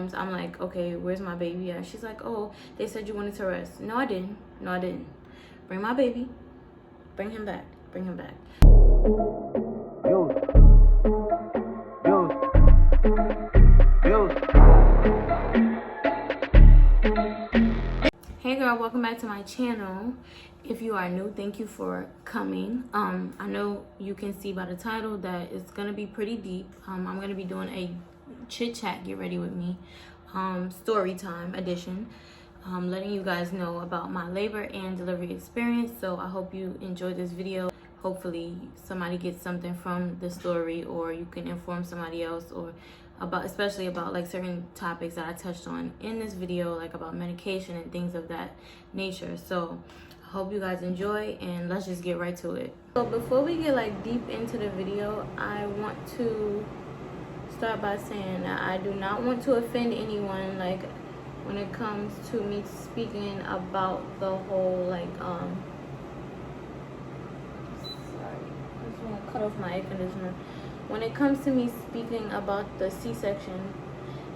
I'm like, okay, where's my baby at? She's like, oh, they said you wanted to rest. No, I didn't. No, I didn't. Bring my baby. Bring him back. Bring him back. Yo. Hey girl, welcome back to my channel. If you are new, thank you for coming. I know you can see by the title that it's gonna be pretty deep. I'm gonna be doing a chit chat, get ready with me, story time edition, letting you guys know about my labor and delivery experience. So I hope you enjoyed this video. Hopefully somebody gets something from the story, or you can inform somebody else, or especially about like certain topics that I touched on in this video, like about medication and things of that nature. So I hope you guys enjoy, and let's just get right to it. So before we get like deep into the video, I want to start by saying that I do not want to offend anyone, like when it comes to me speaking about the whole like sorry, I just want to cut off my air conditioner. When it comes to me speaking about the C-section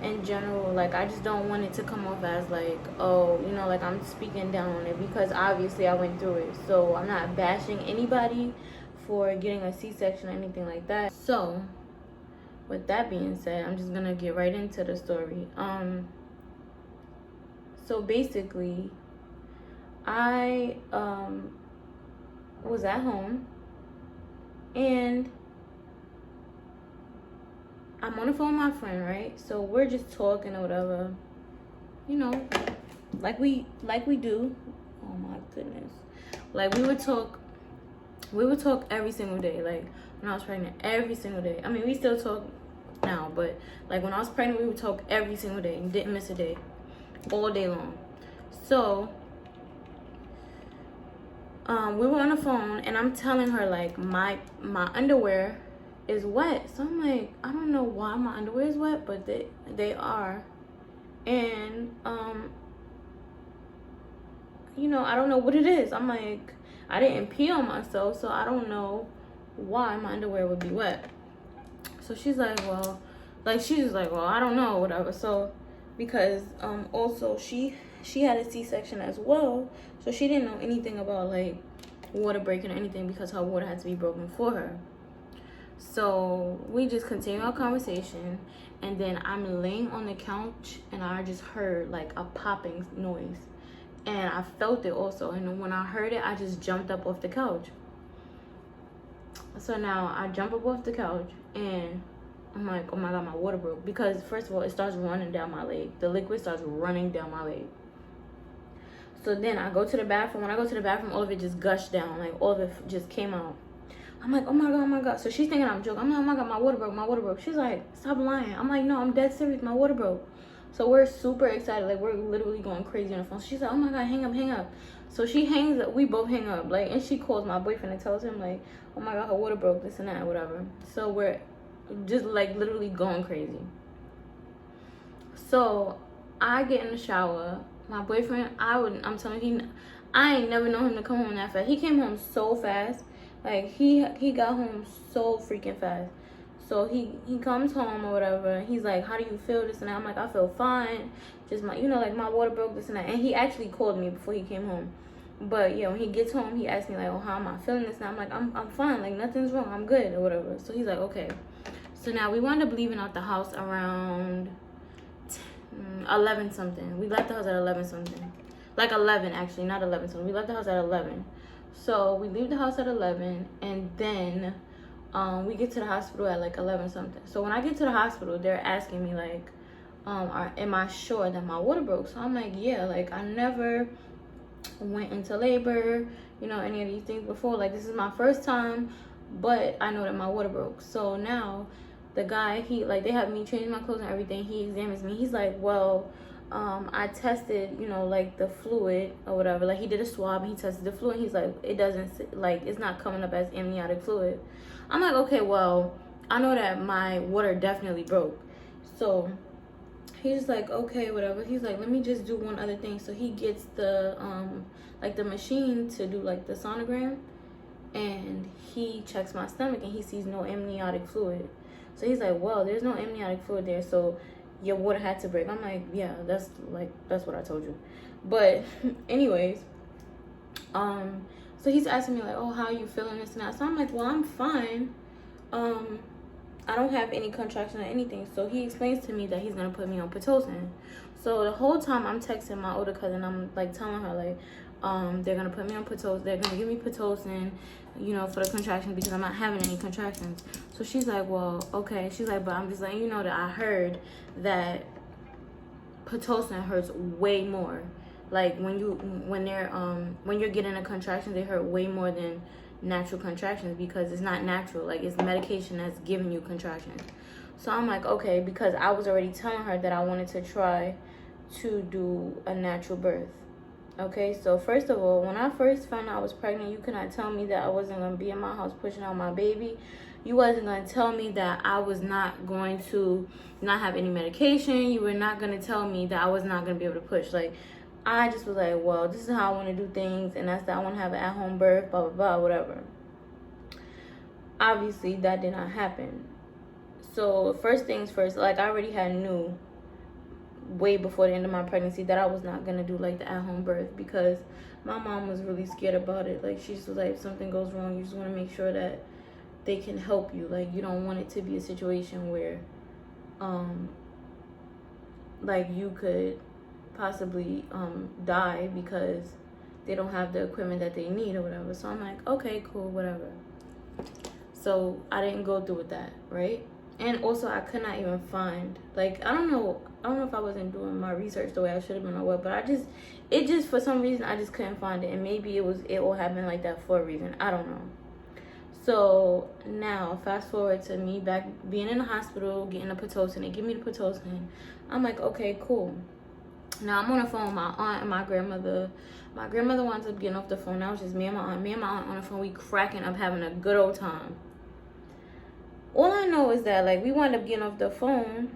in general, like I just don't want it to come off as like, oh, you know, like I'm speaking down on it, because obviously I went through it. So I'm not bashing anybody for getting a C-section or anything like that. So with that being said, I'm just gonna get right into the story. So basically, I was at home, and I'm on the phone with my friend, right? So we're just talking or whatever, you know, like we do. Oh my goodness, like we would talk every single day. Like when I was pregnant, every single day. I mean, we still talk now, but like when I was pregnant, we would talk every single day, didn't miss a day, all day long. So we were on the phone, and I'm telling her like my underwear is wet. So I'm like, I don't know why my underwear is wet, but they are. And you know, I don't know what it is. I'm like, I didn't pee on myself, so I don't know why my underwear would be wet. So she's like, well, like she's just like, well, I don't know, whatever. So because also she had a C-section as well, so she didn't know anything about like water breaking or anything, because her water had to be broken for her. So we just continue our conversation, and then I'm laying on the couch, and I just heard like a popping noise, and I felt it also. And when I heard it, I just jumped up off the couch. So now I jump up off the couch, and I'm like, oh my god, my water broke. Because first of all, it starts running down my leg. The liquid starts running down my leg. So then I go to the bathroom. When I go to the bathroom, all of it just gushed down. Like all of it just came out. I'm like, oh my god, oh my god. So she's thinking I'm joking. I'm like, oh my god, my water broke, my water broke. She's like, stop lying. I'm like, no, I'm dead serious, my water broke. So we're super excited. Like we're literally going crazy on the phone. She's like, oh my god, hang up, hang up. So she hangs up, we both hang up. Like, and she calls my boyfriend and tells him like, oh my god, her water broke, this and that, whatever. So we're just like literally going crazy. So I get in the shower. My boyfriend, I'm telling you, I ain't never known him to come home that fast. He came home so fast. Like he got home so freaking fast. So he comes home or whatever, and he's like, how do you feel, this and that? I'm like, I feel fine. Just my, you know, like my water broke, this and that. And he actually called me before he came home. But yeah, when he gets home, he asked me like, oh, how am I feeling, this and that? I'm like, I'm fine, like nothing's wrong, I'm good or whatever. So he's like, okay. So now we wound up leaving out the house around 11 something. We left the house at 11 something. Like 11 actually, not 11 something. We left the house at 11. So we leave the house at 11, and then we get to the hospital at like 11 something. So when I get to the hospital, they're asking me like, am I sure that my water broke? So I'm like, yeah, like I never went into labor, you know, any of these things before. Like this is my first time, but I know that my water broke. So now the guy, they have me change my clothes and everything. He examines me. He's like, well, I tested, you know, like the fluid or whatever. Like he did a swab and he tested the fluid. He's like, it doesn't, like, it's not coming up as amniotic fluid. I'm like, okay, well, I know that my water definitely broke. So he's like, okay, whatever. He's like, let me just do one other thing. So he gets the like the machine to do like the sonogram, and he checks my stomach and he sees no amniotic fluid. So he's like, well, there's no amniotic fluid there, so your water had to break. I'm like, yeah, that's what I told you. But anyways, so he's asking me like, oh, how are you feeling, this and that. So I'm like, well, I'm fine. I don't have any contraction or anything. So he explains to me that he's gonna put me on Pitocin. So the whole time I'm texting my older cousin, I'm like telling her like, they're gonna put me on Pitocin. They're gonna give me Pitocin, you know, for the contractions because I'm not having any contractions. So she's like, well, okay. She's like, but I'm just letting you know that I heard that Pitocin hurts way more. Like when you're getting a contraction, they hurt way more than natural contractions because it's not natural. Like it's medication that's giving you contractions. So I'm like, okay, because I was already telling her that I wanted to try to do a natural birth. Okay, so first of all, when I first found out I was pregnant, you could not tell me that I wasn't going to be in my house pushing out my baby. You wasn't going to tell me that I was not going to not have any medication. You were not going to tell me that I was not going to be able to push. Like, I just was like, well, this is how I want to do things, and that's that I want to have an at-home birth, blah, blah, blah, whatever. Obviously, that did not happen. So, first things first, like, I already had knew way before the end of my pregnancy that I was not going to do, like, the at-home birth because my mom was really scared about it. Like, she just was like, if something goes wrong, you just want to make sure that they can help you. Like, you don't want it to be a situation where, like, you could possibly die because they don't have the equipment that they need or whatever. So I'm like, okay, cool, whatever. So I didn't go through with that, right? And also I could not even find, like, I don't know if I wasn't doing my research the way I should have been or what, but it just for some reason I just couldn't find it. And maybe it all happened like that for a reason. I don't know. So now fast forward to me back being in the hospital, getting the Pitocin. They give me the Pitocin. I'm like, okay, cool. Now I'm on the phone with my aunt and my grandmother. My grandmother winds up getting off the phone. Now it's just me and my aunt. Me and my aunt on the phone. We cracking up, having a good old time. All I know is that, like, we wound up getting off the phone,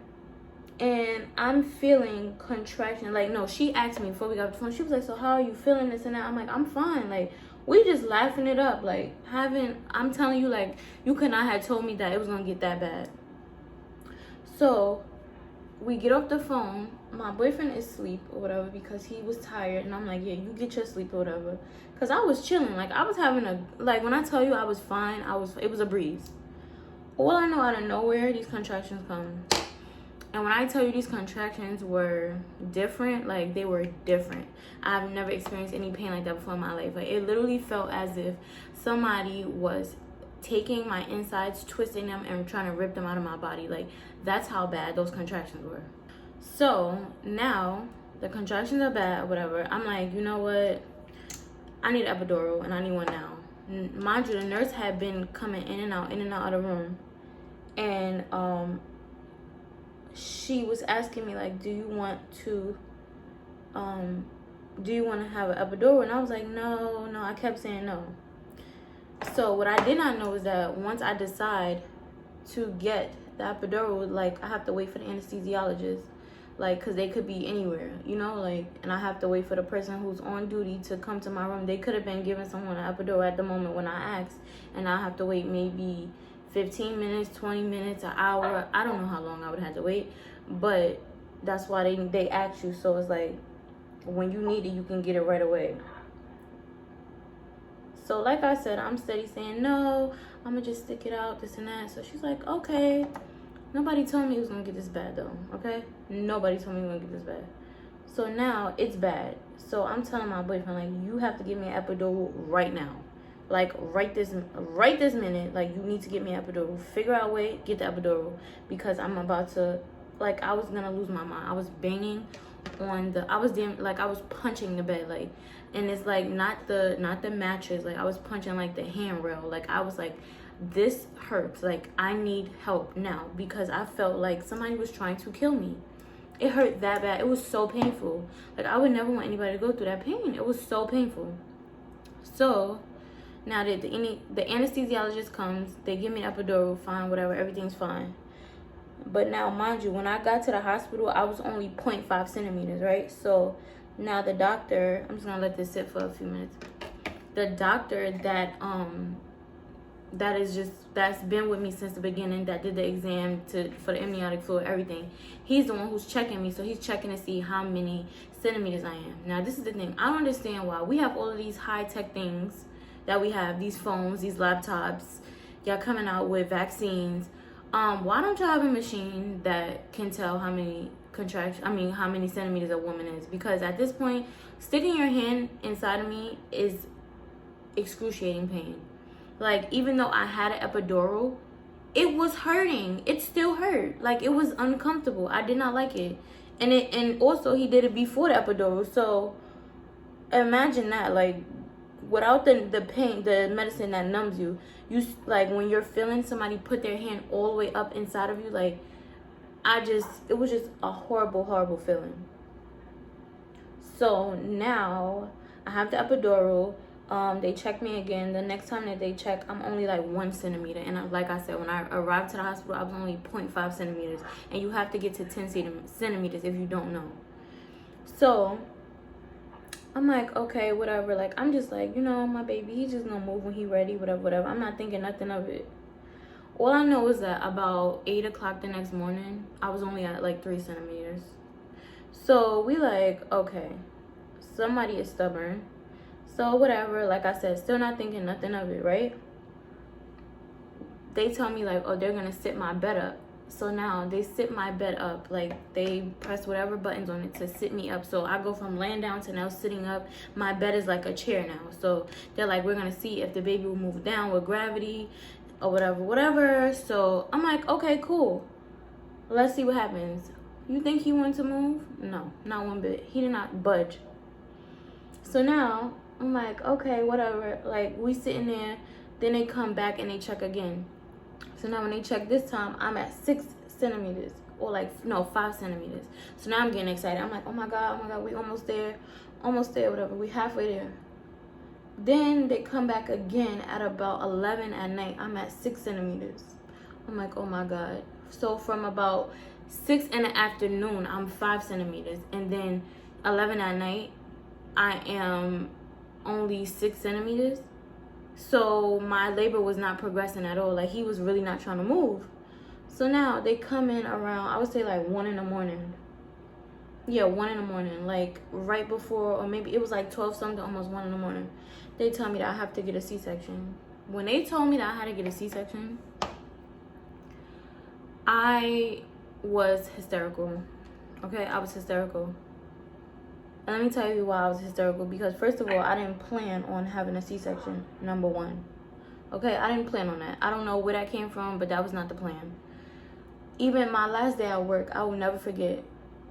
and I'm feeling contraction. Like, no, she asked me before we got off the phone. She was like, so how are you feeling, this and that? I'm like, I'm fine. Like, we just laughing it up. Like, I'm telling you, like, you could not have told me that it was going to get that bad. So we get off the phone. My boyfriend is asleep or whatever because he was tired. And I'm like, yeah, you get your sleep or whatever. Because I was chilling. Like, I was having like, when I tell you I was fine, it was a breeze. All I know, out of nowhere, these contractions come. And when I tell you these contractions were different, like, they were different. I've never experienced any pain like that before in my life. Like, it literally felt as if somebody was taking my insides, twisting them, and trying to rip them out of my body. Like, that's how bad those contractions were. So now the contractions are bad, whatever. I'm like, you know what? I need an epidural, and I need one now. Mind you, the nurse had been coming in and out of the room. And she was asking me, like, do you want to have an epidural? And I was like, no. I kept saying no. So what I did not know is that once I decide to get the epidural, like, I have to wait for the anesthesiologist, like, because they could be anywhere, you know, like, and I have to wait for the person who's on duty to come to my room. They could have been giving someone an epidural at the moment when I asked, and I have to wait maybe 15 minutes, 20 minutes, an hour. I don't know how long I would have to wait, but that's why they ask you. So it's like, when you need it, you can get it right away. So like I said, I'm steady saying, no, I'm going to just stick it out, this and that. So she's like, okay. Nobody told me it was going to get this bad, though, okay? Nobody told me it was going to get this bad. So now it's bad. So I'm telling my boyfriend, like, you have to give me an epidural right now. Like, right this minute, like, you need to get me an epidural. Figure out a way, get the epidural. Because I'm about to, like, I was going to lose my mind. I was banging on I was punching the bed, like, and it's, like, not the mattress. Like, I was punching, like, the handrail. Like, I was, like, this hurts. Like, I need help now. Because I felt like somebody was trying to kill me. It hurt that bad. It was so painful. Like, I would never want anybody to go through that pain. It was so painful. So now that the anesthesiologist comes, they give me an epidural, fine, whatever, everything's fine. But now, mind you, when I got to the hospital, I was only 0.5 centimeters, right? So now the doctor, I'm just gonna let this sit for a few minutes. The doctor that that's been with me since the beginning, that did the exam for the amniotic fluid, everything. He's the one who's checking me, so he's checking to see how many centimeters I am. Now, this is the thing. I don't understand why we have all of these high-tech things that we have, these phones, these laptops, y'all coming out with vaccines. Why don't y'all have a machine that can tell how many how many centimeters a woman is? Because at this point, sticking your hand inside of me is excruciating pain. Like, even though I had an epidural, it was hurting. It still hurt. Like, it was uncomfortable. I did not like it. And also he did it before the epidural. So imagine that, like, without the pain, the medicine that numbs you, like, when you're feeling somebody put their hand all the way up inside of you, like, it was just a horrible, horrible feeling. So now I have the epidural. They check me again. The next time that they check, I'm only like 1 centimeter. And like I said, when I arrived to the hospital, I was only 0.5 centimeters. And you have to get to 10 centimeters if you don't know. So I'm like, okay, whatever. Like, I'm just like, my baby, he's just gonna move when he ready, whatever, whatever. I'm not thinking nothing of it. All I know is that about 8 o'clock the next morning, I was only at like 3 centimeters. So we like, okay, somebody is stubborn. So whatever, like I said, still not thinking nothing of it, right? They tell me like, oh, they're gonna sit my bed up. So now they sit my bed up, like they press whatever buttons on it to sit me up. So I go from laying down to now sitting up. My bed is like a chair now. So they're like, we're gonna see if the baby will move down with gravity or whatever. So I'm like, okay, cool. Let's see what happens. You think he wanted to move? No, not one bit. He did not budge. So now I'm like, okay, whatever. Like, we sitting there. Then they come back and they check again. So now when they check this time, I'm at 6 centimeters. Or 5 centimeters. So now I'm getting excited. I'm like, oh my God, we almost there. Almost there, whatever. We halfway there. Then they come back again at about 11 at night. I'm at 6 centimeters. I'm like, oh my God. So from about 6 in the afternoon, I'm 5 centimeters. And then 11 at night, I am only 6 centimeters. So my labor was not progressing at all. Like, he was really not trying to move. So now they come in around, I would say like 1 in the morning. Yeah, 1 in the morning. Like right before, or maybe it was like 12 something, almost 1 in the morning. They tell me that I have to get a C-section. When they told me that I had to get a C-section, I was hysterical. Okay, I was hysterical. And let me tell you why I was hysterical. Because first of all, I didn't plan on having a C-section, number one. Okay, I didn't plan on that. I don't know where that came from, but that was not the plan. Even my last day at work, I will never forget,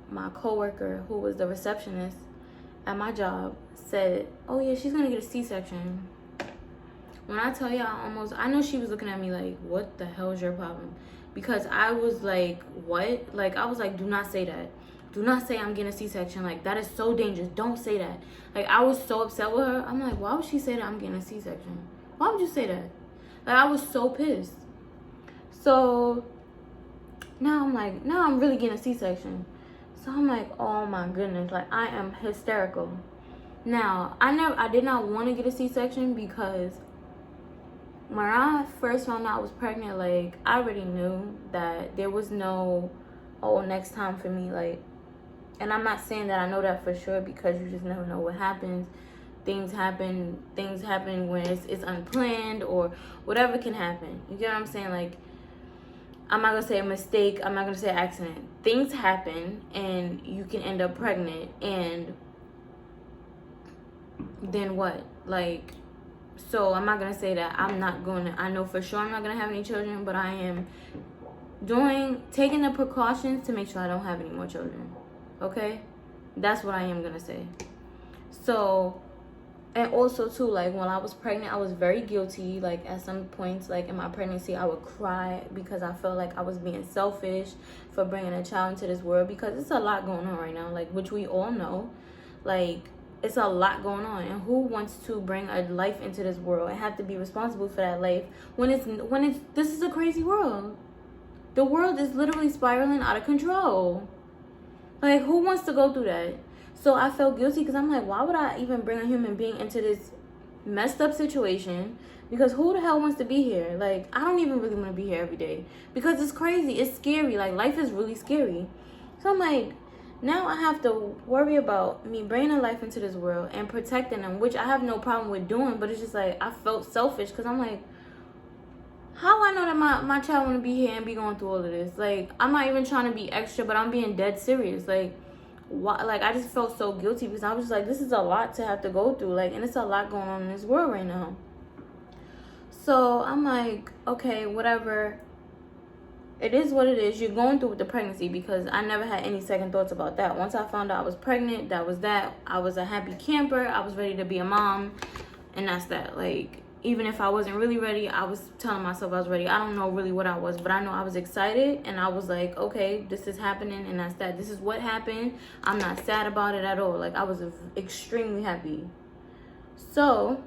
my coworker, who was the receptionist at my job, said, oh yeah, she's gonna get a C-section. When I tell you, I know she was looking at me like, what the hell is your problem? Because I was like, what? Like, I was like, do not say that. Do not say I'm getting a C-section. Like, that is so dangerous. Don't say that. Like, I was so upset with her. I'm like, why would she say that I'm getting a C-section? Why would you say that? Like, I was so pissed. So now I'm like, now I'm really getting a C-section. So I'm like, oh my goodness. Like, I am hysterical. Now, I did not want to get a C-section because when I first found out I was pregnant, like, I already knew that there was no, next time for me. Like, and I'm not saying that I know that for sure, because you just never know what happens. Things happen when it's unplanned, or whatever can happen. You get what I'm saying? Like, I'm not going to say a mistake. I'm not going to say accident. Things happen, and you can end up pregnant, and then what? Like, so I'm not going to say that I know for sure I'm not going to have any children, but I am taking the precautions to make sure I don't have any more children. Okay? That's what I am going to say. So, and also too, like, when I was pregnant, I was very guilty. Like, at some points, like, in my pregnancy, I would cry because I felt like I was being selfish for bringing a child into this world, because it's a lot going on right now, like, which we all know. Like, it's a lot going on, and who wants to bring a life into this world and have to be responsible for that life when this is a crazy world? The world is literally spiraling out of control. Like, who wants to go through that? So I felt guilty because I'm like, why would I even bring a human being into this messed up situation. Because who the hell wants to be here? Like, I don't even really want to be here every day. Because it's crazy. It's scary. Like, life is really scary. So I'm like, now I have to worry about me bringing a life into this world and protecting them, which I have no problem with doing. But it's just like, I felt selfish because I'm like, how I know that my child want to be here and be going through all of this? Like, I'm not even trying to be extra, but I'm being dead serious. Like, why? Like, I just felt so guilty because I was just like, this is a lot to have to go through. Like, and it's a lot going on in this world right now. So I'm like, okay, whatever. It is what it is. You're going through with the pregnancy, because I never had any second thoughts about that. Once I found out I was pregnant, that was that. I was a happy camper. I was ready to be a mom, and that's that. Like, even if I wasn't really ready, I was telling myself I was ready. I don't know really what I was, but I know I was excited, and I was like, okay, this is happening, and that's that. This is what happened. I'm not sad about it at all. Like, I was extremely happy. So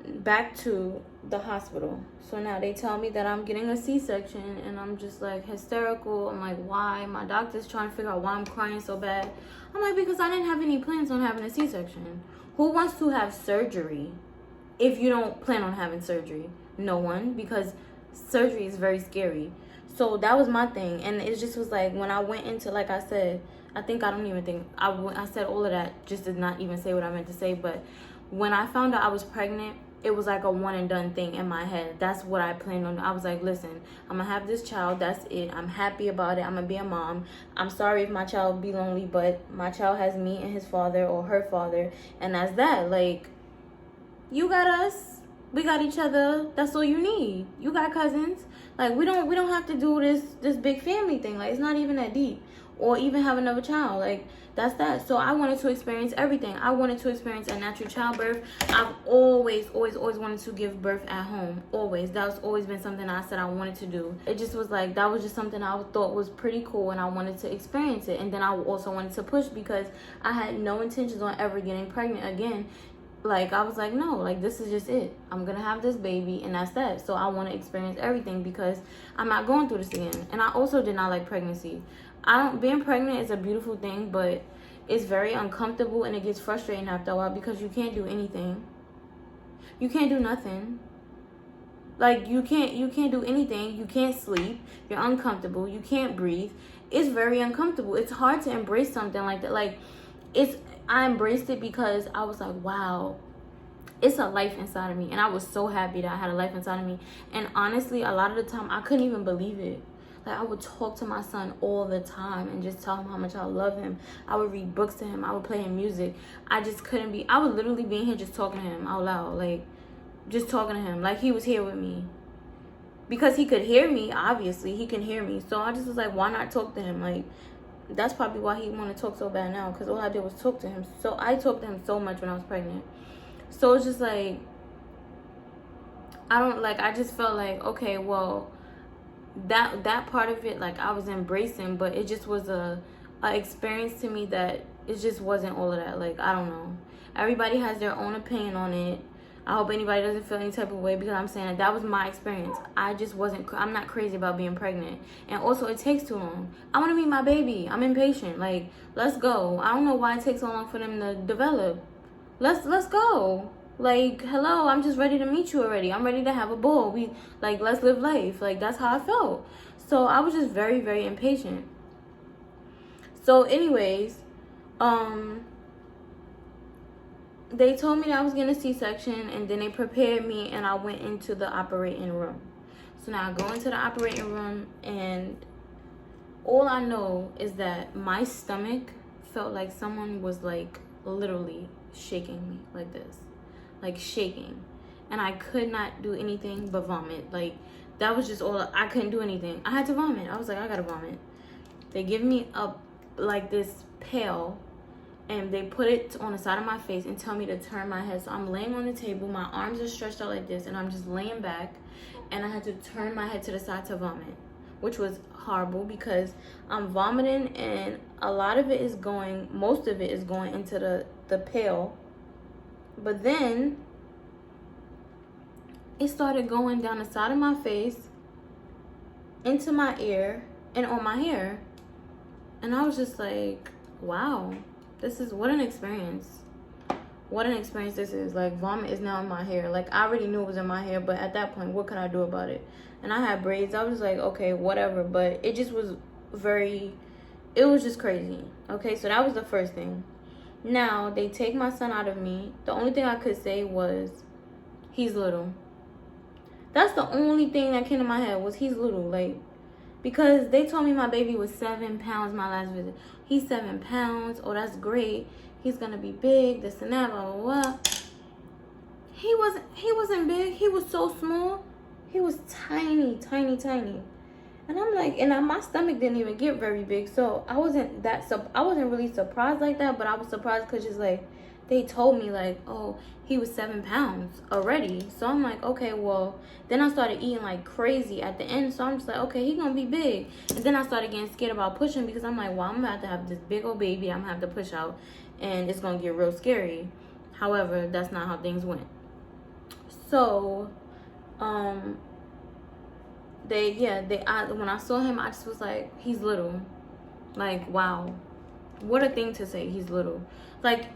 back to the hospital. So now they tell me that I'm getting a C-section, and I'm just like hysterical. I'm like, why? My doctor's trying to figure out why I'm crying so bad. I'm like, because I didn't have any plans on having a C-section. Who wants to have surgery if you don't plan on having surgery? No one, because surgery is very scary. So that was my thing. And it just was like, when I went into, like I said, I said all of that just did not even say what I meant to say. But when I found out I was pregnant, it was like a one and done thing in my head. That's what I planned on. I was like, listen, I'm gonna have this child. That's it. I'm happy about it. I'm gonna be a mom. I'm sorry if my child be lonely, but my child has me and his father or her father, and that's that. Like, you got us. We got each other. That's all you need. You got cousins. Like, we don't have to do this big family thing. Like, it's not even that deep. Or even have another child. Like, that's that. So I wanted to experience everything. I wanted to experience a natural childbirth. I've always wanted to give birth at home. Always. That's always been something I said I wanted to do. It just was like, that was just something I thought was pretty cool, and I wanted to experience it. And then I also wanted to push, because I had no intentions on ever getting pregnant again. Like, I was like, no, like, this is just it. I'm gonna have this baby, and that's that. So I want to experience everything, because I'm not going through this again. And I also did not like pregnancy. Being pregnant is a beautiful thing, but it's very uncomfortable, and it gets frustrating after a while, because you can't do anything. You can't do nothing. Like, you can't do anything. You can't sleep. You're uncomfortable. You can't breathe. It's very uncomfortable. It's hard to embrace something like that. Like, I embraced it because I was like, wow, it's a life inside of me. And I was so happy that I had a life inside of me. And honestly, a lot of the time, I couldn't even believe it. Like, I would talk to my son all the time and just tell him how much I love him. I would read books to him. I would play him music. I would literally be in here just talking to him out loud. Like, just talking to him like he was here with me. Because he could hear me, obviously. He can hear me. So I just was like, why not talk to him? Like, that's probably why he wanted to talk so bad now, because all I did was talk to him. So I talked to him so much when I was pregnant. So it's just like, I just felt like, okay, well, that part of it, like, I was embracing, but it just was a experience to me that it just wasn't all of that. Like, I don't know. Everybody has their own opinion on it. I hope anybody doesn't feel any type of way, because I'm saying that was my experience. I'm not crazy about being pregnant. And also, it takes too long. I want to meet my baby. I'm impatient. Like, let's go. I don't know why it takes so long for them to develop. Let's go. Like, hello, I'm just ready to meet you already. I'm ready to have a ball. Let's live life. Like, that's how I felt. So I was just very, very impatient. So anyways, they told me that I was getting a C-section, and then they prepared me, and I went into the operating room. So now I go into the operating room, and all I know is that my stomach felt like someone was, like, literally shaking me like this. Like, shaking. And I could not do anything but vomit. Like, that was just all. I couldn't do anything. I had to vomit. I was like, I gotta vomit. They give me this pail, and they put it on the side of my face and tell me to turn my head. So I'm laying on the table, my arms are stretched out like this, and I'm just laying back, and I had to turn my head to the side to vomit, which was horrible, because I'm vomiting, and most of it is going into the pail. But then it started going down the side of my face, into my ear, and on my hair. And I was just like, wow. What an experience. what an experience this is. Like, vomit is now in my hair. Like, I already knew it was in my hair, but at that point, what could I do about it? And I had braids. I was like, okay, whatever. But it just was it was just crazy. Okay, so that was the first thing. Now, they take my son out of me. The only thing I could say was, he's little. That's the only thing that came to my head was he's little. Like, because they told me my baby was 7 pounds my last visit. He's 7 pounds. Oh, that's great. He's going to be big, this and that, blah, blah, blah. He wasn't big. He was so small. He was tiny, tiny, tiny. And I'm like, and my stomach didn't even get very big. So I wasn't really surprised like that, but I was surprised because just like, they told me like, oh, he was 7 pounds already. So I'm like, okay, well, then I started eating like crazy at the end. So I'm just like, okay, he's going to be big. And then I started getting scared about pushing because I'm like, well, I'm about to have this big old baby. I'm going to have to push out and it's going to get real scary. However, that's not how things went. So, when I saw him, I just was like, he's little. Like, wow. What a thing to say, he's little. Like,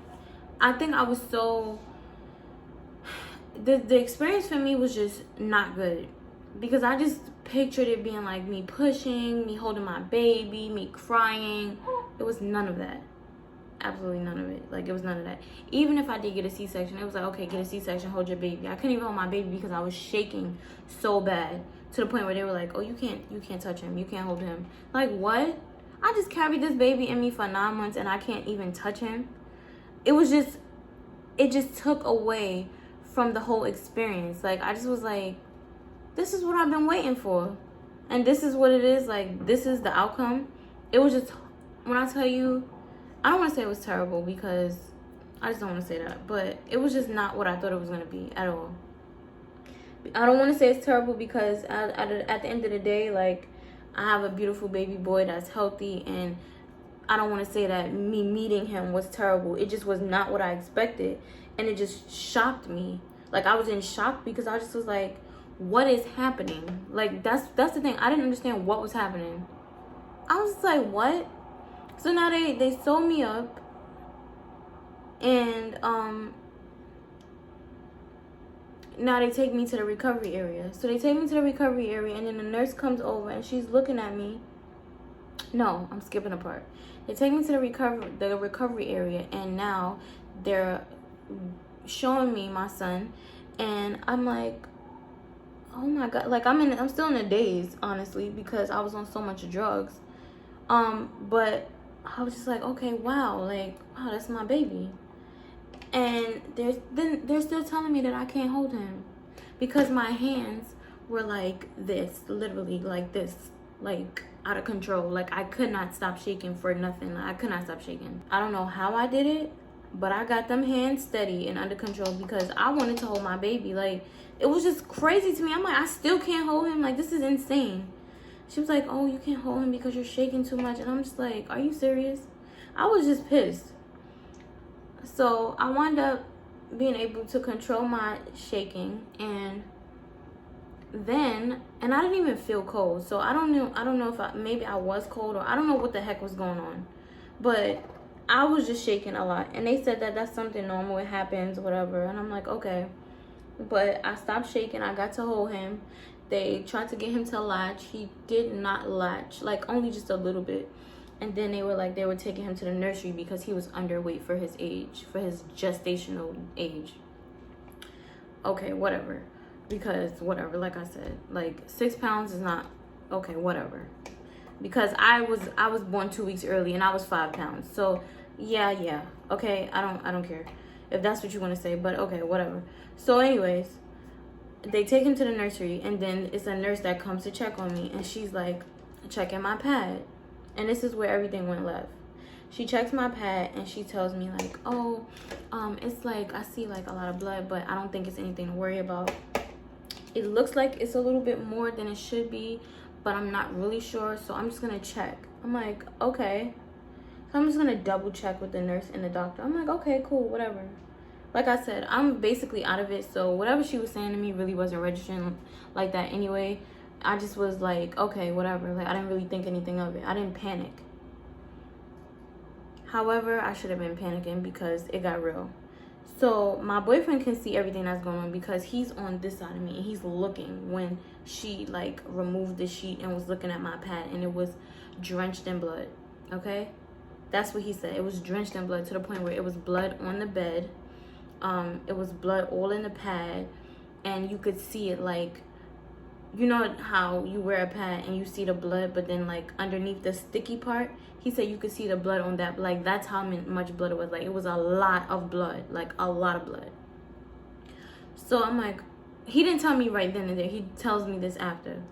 I think I was so, the experience for me was just not good. Because I just pictured it being like me pushing, me holding my baby, me crying. It was none of that. Absolutely none of it. Like, it was none of that. Even if I did get a C-section, it was like, okay, get a C-section, hold your baby. I couldn't even hold my baby because I was shaking so bad to the point where they were like, oh, you can't touch him. You can't hold him. Like, what? I just carried this baby in me for 9 months and I can't even touch him. It just took away from the whole experience. Like, I just was like, this is what I've been waiting for. And this is what it is. Like, this is the outcome. It was just, when I tell you, I don't want to say it was terrible because I just don't want to say that. But it was just not what I thought it was going to be at all. I don't want to say it's terrible because at the end of the day, like, I have a beautiful baby boy that's healthy. And I don't want to say that me meeting him was terrible. It just was not what I expected. And it just shocked me. Like, I was in shock because I just was like, what is happening? Like, that's the thing. I didn't understand what was happening. I was just like, what? So now they sew me up, and now they take me to the recovery area. So they take me to the recovery area, and then the nurse comes over, and she's looking at me. No, I'm skipping a part. They take me to the recovery area, and now they're showing me my son, and I'm like, oh my God. Like, I'm still in a daze, honestly, because I was on so much drugs. But I was just like, okay, wow, that's my baby. And they're still telling me that I can't hold him because my hands were like this, literally like this, like out of control. Like, I could not stop shaking for nothing. I could not stop shaking. I don't know how I did it, but I got them hands steady and under control because I wanted to hold my baby. Like, it was just crazy to me. I'm like, I still can't hold him. Like, this is insane. She was like, oh, you can't hold him because you're shaking too much. And I'm just like, are you serious? I was just pissed. So I wound up being able to control my shaking. And I didn't even feel cold. So I don't know if maybe I was cold or I don't know what the heck was going on. But I was just shaking a lot. And they said that that's something normal. It happens, whatever. And I'm like, okay. But I stopped shaking. I got to hold him. They tried to get him to latch. He did not latch, like only just a little bit. And then they were taking him to the nursery because he was underweight for his age, for his gestational age. Okay, whatever. Because whatever, like I said, like 6 pounds is not, okay, whatever. Because I was born 2 weeks early and I was 5 pounds. So yeah. Okay, I don't care if that's what you want to say, but okay, whatever. So anyways, they take him to the nursery, and then it's a nurse that comes to check on me, and she's like checking my pad, and this is where everything went left. She checks my pad and she tells me like, oh, it's like I see like a lot of blood, but I don't think it's anything to worry about. It looks like it's a little bit more than it should be, but I'm not really sure, so I'm just gonna check. I'm like, okay. So I'm just gonna double check with the nurse and the doctor. I'm like, okay, cool, whatever. Like I said, I'm basically out of it, so whatever she was saying to me really wasn't registering like that anyway. I just was like, okay, whatever. Like, I didn't really think anything of it. I didn't panic. However, I should have been panicking because it got real. So my boyfriend can see everything that's going on because he's on this side of me and he's looking when she like removed the sheet and was looking at my pad, and it was drenched in blood. Okay, that's what he said. It was drenched in blood to the point where it was blood on the bed. It was blood all in the pad, and you could see it, like, you know how you wear a pad and you see the blood, but then like underneath the sticky part, he said you could see the blood on that. Like, that's how much blood it was. Like, it was a lot of blood, like a lot of blood. So I'm like, he didn't tell me right then and there. He tells me this after.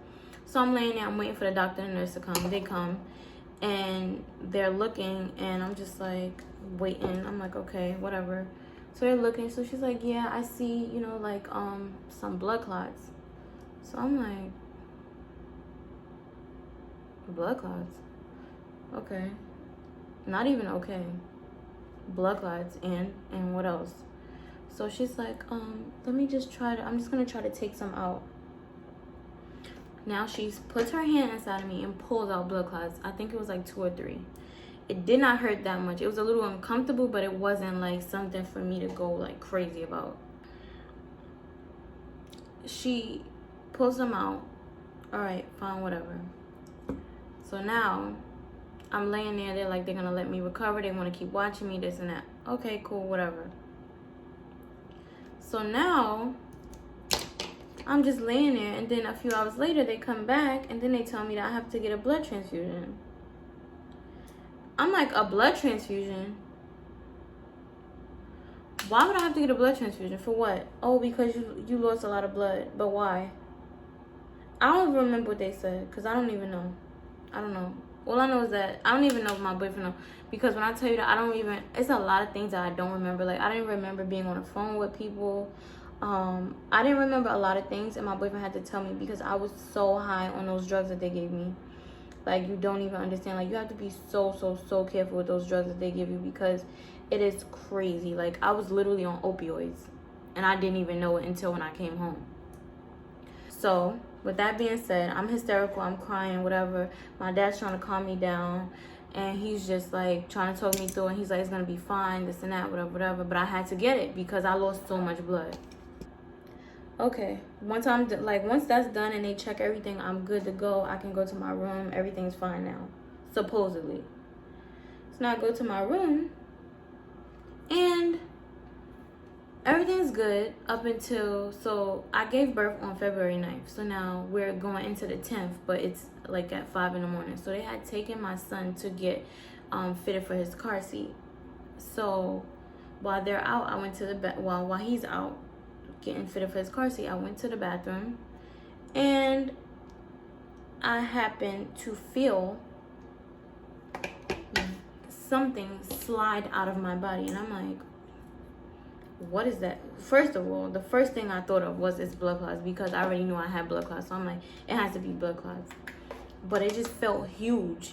So I'm laying there, I'm waiting for the doctor and the nurse to come. They come and they're looking, and I'm just like waiting. I'm like, okay, whatever. So they're looking. So she's like, yeah, I see, you know, like some blood clots. So I'm like, blood clots? Okay. Not even okay. Blood clots and what else? So she's like, let me just I'm just gonna try to take some out. Now she puts her hand inside of me and pulls out blood clots. I think it was like 2 or 3. It did not hurt that much. It was a little uncomfortable, but it wasn't like something for me to go like crazy about. She pulls them out. All right, fine, whatever. So now I'm laying there. They're like, they're gonna let me recover. They want to keep watching me, this and that. Okay, cool, whatever. So now I'm just laying there, and then a few hours later they come back, and then they tell me that I have to get a blood transfusion. I'm like, a blood transfusion? Why would I have to get a blood transfusion? For what? Oh, because you lost a lot of blood. But why? I don't even remember what they said, because I don't even know. I don't know. All I know is that I don't even know if my boyfriend knows. Because when I tell you that, it's a lot of things that I don't remember. Like, I didn't remember being on the phone with people. I didn't remember a lot of things, and my boyfriend had to tell me because I was so high on those drugs that they gave me. Like, you don't even understand. Like, you have to be so careful with those drugs that they give you because it is crazy. Like, I was literally on opioids, and I didn't even know it until when I came home. So, with that being said, I'm hysterical, I'm crying, whatever. My dad's trying to calm me down, and he's just, like, trying to talk me through, and he's like, it's going to be fine, this and that, whatever. But I had to get it because I lost so much blood. Okay, once that's done and they check everything, I'm good to go. I can go to my room. Everything's fine now, supposedly. So now I go to my room, and everything's good up until, so I gave birth on February 9th. So now we're going into the 10th, but it's like at 5 in the morning. So they had taken my son to get fitted for his car seat. So while they're out, I went to the while he's out getting fitted for his car seat, I went to the bathroom, and I happened to feel something slide out of my body, and I'm like, what is that? First of all, the first thing I thought of was it's blood clots because I already knew I had blood clots, so I'm like, it has to be blood clots. But it just felt huge.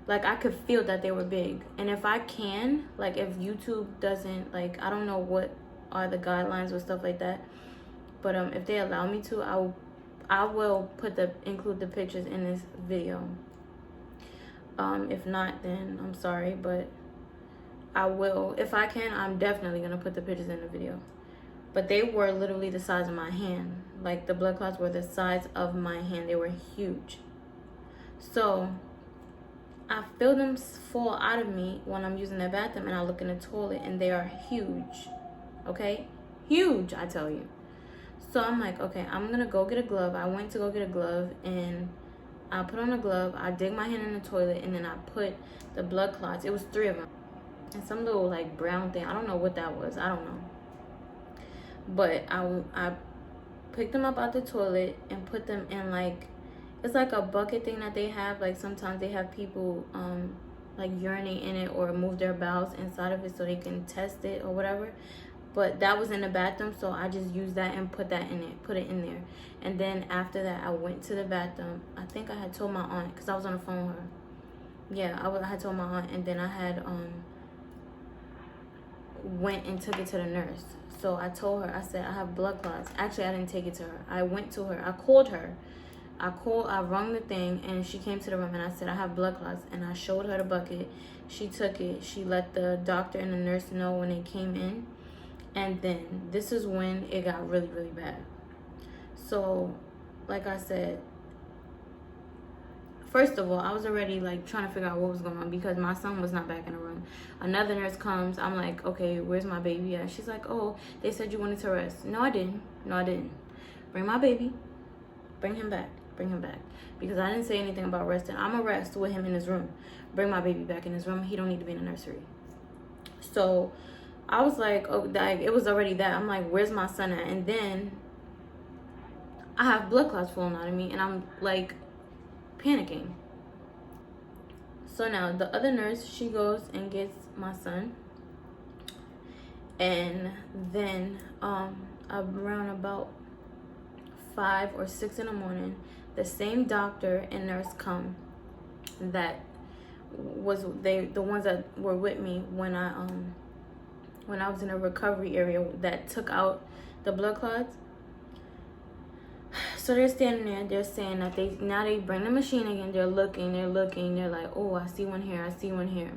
Like, I could feel that they were big. And if I can, like, if YouTube doesn't, like, I don't know what are the guidelines or stuff like that, but if they allow me to, I will include the pictures in this video. If not, then I'm sorry, but I will. If I can, I'm definitely gonna put the pictures in the video. But they were literally the size of my hand. Like, the blood clots were the size of my hand. They were huge. So I feel them fall out of me when I'm using the bathroom, and I look in the toilet, and they are huge. Okay? Huge, I tell you. So I'm like, okay, I'm gonna go get a glove. I went to go get a glove, and I put on a glove. I dig my hand in the toilet, and then I put the blood clots. It was 3 of them. And some little, like, brown thing. I don't know what that was. I don't know. But I picked them up out the toilet and put them in, like, it's like a bucket thing that they have. Like, sometimes they have people like urinate in it or move their bowels inside of it so they can test it or whatever. But that was in the bathroom, so I just used that and put it in there. And then after that, I went to the bathroom. I think I had told my aunt, because I was on the phone with her. Yeah, I had told my aunt, and then I had went and took it to the nurse. So I told her, I said, I have blood clots. Actually, I didn't take it to her. I went to her. I called her. I rung the thing, and she came to the room, and I said, I have blood clots. And I showed her the bucket. She took it. She let the doctor and the nurse know when they came in. And then this is when it got really, really bad. So, like I said, first of all, I was already like trying to figure out what was going on because my son was not back in the room. Another nurse comes. I'm like, okay, where's my baby at? She's like, oh, they said you wanted to rest. No, I didn't. No, I didn't. Bring my baby. Bring him back. Bring him back. Because I didn't say anything about resting. I'm gonna rest with him in his room. Bring my baby back in his room. He don't need to be in the nursery. So I was like, oh, like, it was already that. I'm like, where's my son at? And then I have blood clots flowing out of me, and I'm like panicking. So now the other nurse, she goes and gets my son, and then around about 5 or 6 in the morning, the same doctor and nurse come that was the ones that were with me when I was in a recovery area that took out the blood clots. So they're standing there, they're saying that they bring the machine again, they're looking, they're like, oh, I see one here, I see one here.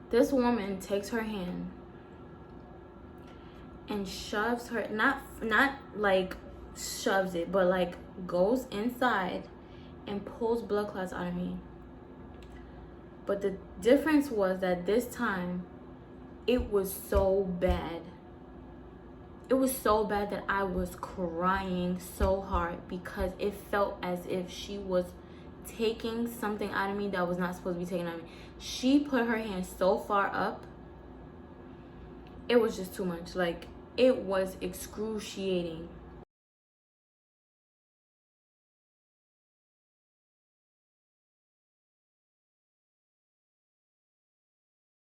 This woman takes her hand and shoves her, not like shoves it, but like goes inside and pulls blood clots out of me. But the difference was that this time it was so bad. It was so bad that I was crying so hard because it felt as if she was taking something out of me that was not supposed to be taken out of me. She put her hand so far up. It was just too much. Like, it was excruciating.